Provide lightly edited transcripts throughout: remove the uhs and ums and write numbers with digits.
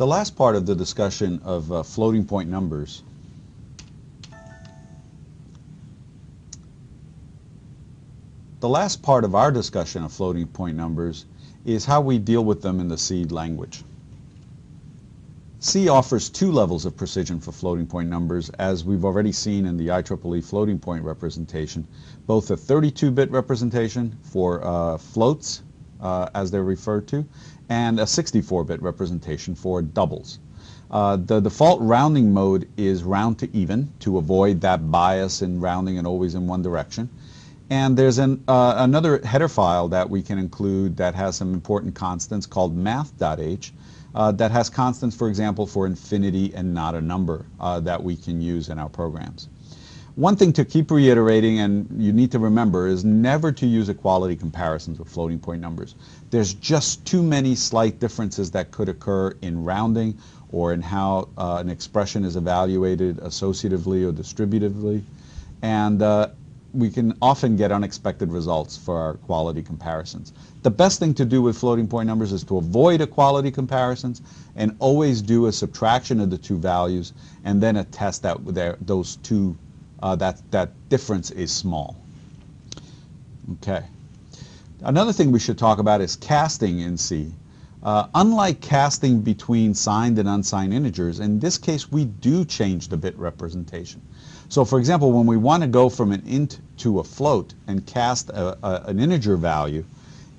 The last part of the discussion of floating point numbers is how we deal with them in the C language. C offers two levels of precision for floating point numbers, as we've already seen in the IEEE floating point representation, both a 32-bit representation for floats, as they're referred to, and a 64-bit representation for doubles. The default rounding mode is round to even to avoid that bias in rounding and always in one direction. And there's another header file that we can include that has some important constants called math.h that has constants, for example, for infinity and not a number that we can use in our programs. One thing to keep reiterating, and you need to remember, is never to use equality comparisons with floating point numbers. There's just too many slight differences that could occur in rounding or in how an expression is evaluated associatively or distributively, and we can often get unexpected results for our equality comparisons. The best thing to do with floating point numbers is to avoid equality comparisons and always do a subtraction of the two values and then a test that those two that difference is small. Okay. Another thing we should talk about is casting in C. Unlike casting between signed and unsigned integers, in this case we do change the bit representation. So for example, when we want to go from an int to a float and cast an integer value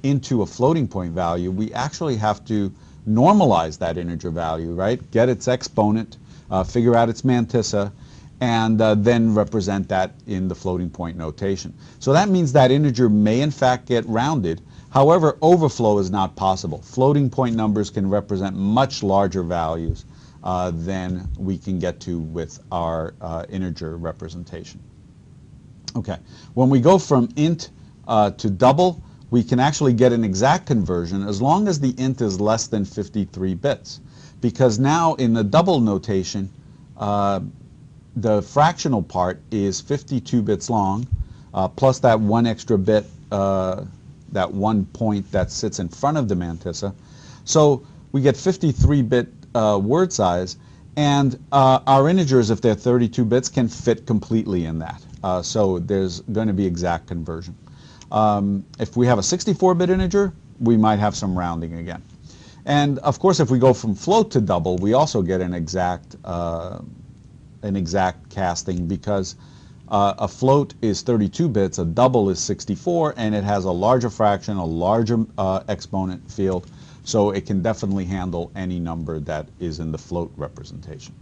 into a floating point value, we actually have to normalize that integer value, right? Get its exponent, figure out its mantissa, and then represent that in the floating point notation. So that means that integer may in fact get rounded. However, overflow is not possible. Floating point numbers can represent much larger values than we can get to with our integer representation. Okay, when we go from int to double, we can actually get an exact conversion as long as the int is less than 53 bits. Because now in the double notation, the fractional part is 52 bits long, plus that one extra bit, that one point that sits in front of the mantissa. So we get 53-bit word size, and our integers, if they're 32 bits, can fit completely in that. So there's going to be exact conversion. If we have a 64-bit integer, we might have some rounding again. And of course, if we go from float to double, we also get an exact casting, because a float is 32 bits, a double is 64, and it has a larger fraction, a larger exponent field, so it can definitely handle any number that is in the float representation.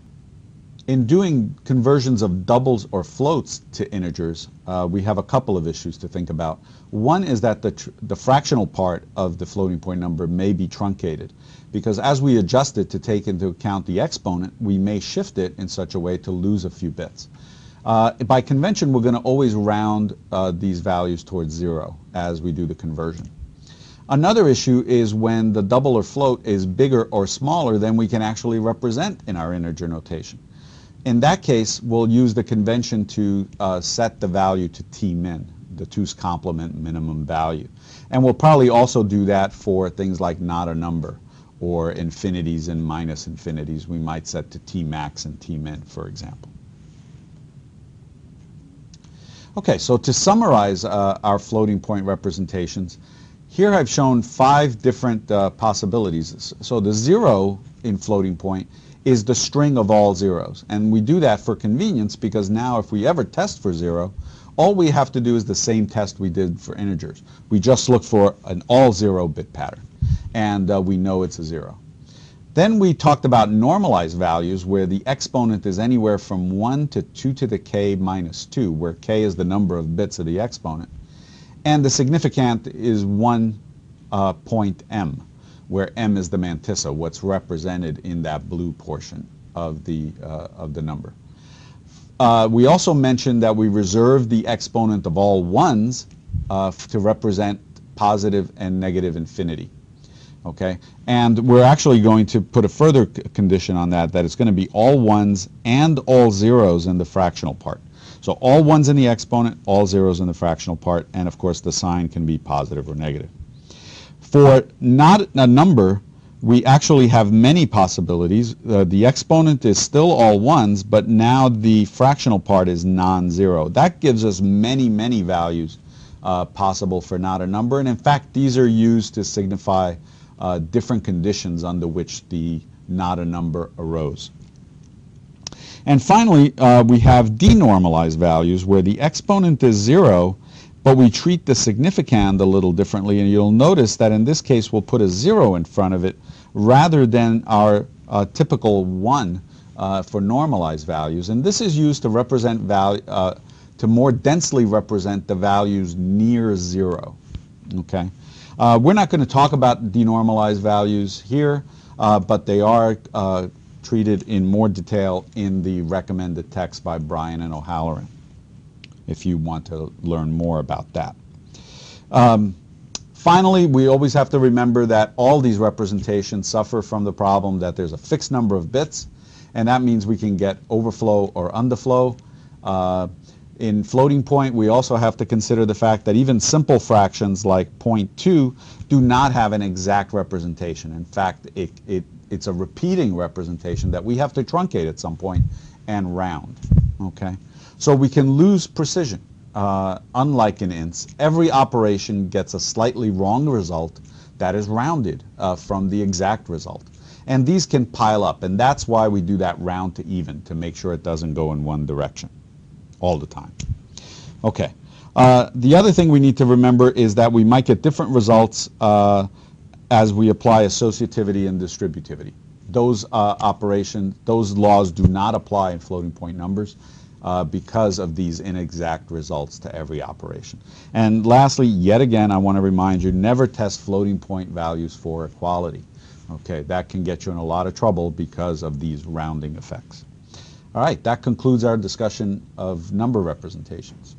In doing conversions of doubles or floats to integers, we have a couple of issues to think about. One is that the fractional part of the floating point number may be truncated, because as we adjust it to take into account the exponent, we may shift it in such a way to lose a few bits. By convention, we're going to always round these values towards 0 as we do the conversion. Another issue is when the double or float is bigger or smaller than we can actually represent in our integer notation. In that case, we'll use the convention to set the value to t-min, the 2's complement minimum value. And we'll probably also do that for things like not a number, or infinities and minus infinities. We might set to t-max and t-min, for example. Okay, so to summarize our floating point representations, here I've shown 5 different possibilities. So the 0 in floating point is the string of all zeros. And we do that for convenience, because now if we ever test for 0, all we have to do is the same test we did for integers. We just look for an all 0-bit pattern, and we know it's a 0. Then we talked about normalized values, where the exponent is anywhere from 1 to 2 to the k minus 2, where k is the number of bits of the exponent. And the significand is 1 point m, where m is the mantissa, what's represented in that blue portion of the number. We also mentioned that we reserve the exponent of all 1s to represent positive and negative infinity. Okay, and we're actually going to put a further condition on that it's going to be all 1s and all 0s in the fractional part. So all 1s in the exponent, all 0s in the fractional part, and of course the sign can be positive or negative. For not a number, we actually have many possibilities. The exponent is still all ones, but now the fractional part is non-zero. That gives us many, many values possible for not a number. And in fact, these are used to signify different conditions under which the not a number arose. And finally, we have denormalized values where the exponent is 0, but we treat the significand a little differently, and you'll notice that in this case we'll put a 0 in front of it rather than our typical 1 for normalized values. And this is used to represent to more densely represent the values near 0. Okay, we're not going to talk about denormalized values here, but they are treated in more detail in the recommended text by Bryan and O'Halloran, if you want to learn more about that. Finally, we always have to remember that all these representations suffer from the problem that there's a fixed number of bits, and that means we can get overflow or underflow. In floating point, we also have to consider the fact that even simple fractions like 0.2 do not have an exact representation. In fact, it's a repeating representation that we have to truncate at some point and round. Okay? So we can lose precision. Unlike in ints, every operation gets a slightly wrong result that is rounded from the exact result. And these can pile up, and that's why we do that round to even, to make sure it doesn't go in one direction all the time. Okay. The other thing we need to remember is that we might get different results as we apply associativity and distributivity. Those operations, those laws do not apply in floating point numbers because of these inexact results to every operation. And lastly, yet again, I want to remind you, never test floating point values for equality. Okay, that can get you in a lot of trouble because of these rounding effects. All right, that concludes our discussion of number representations.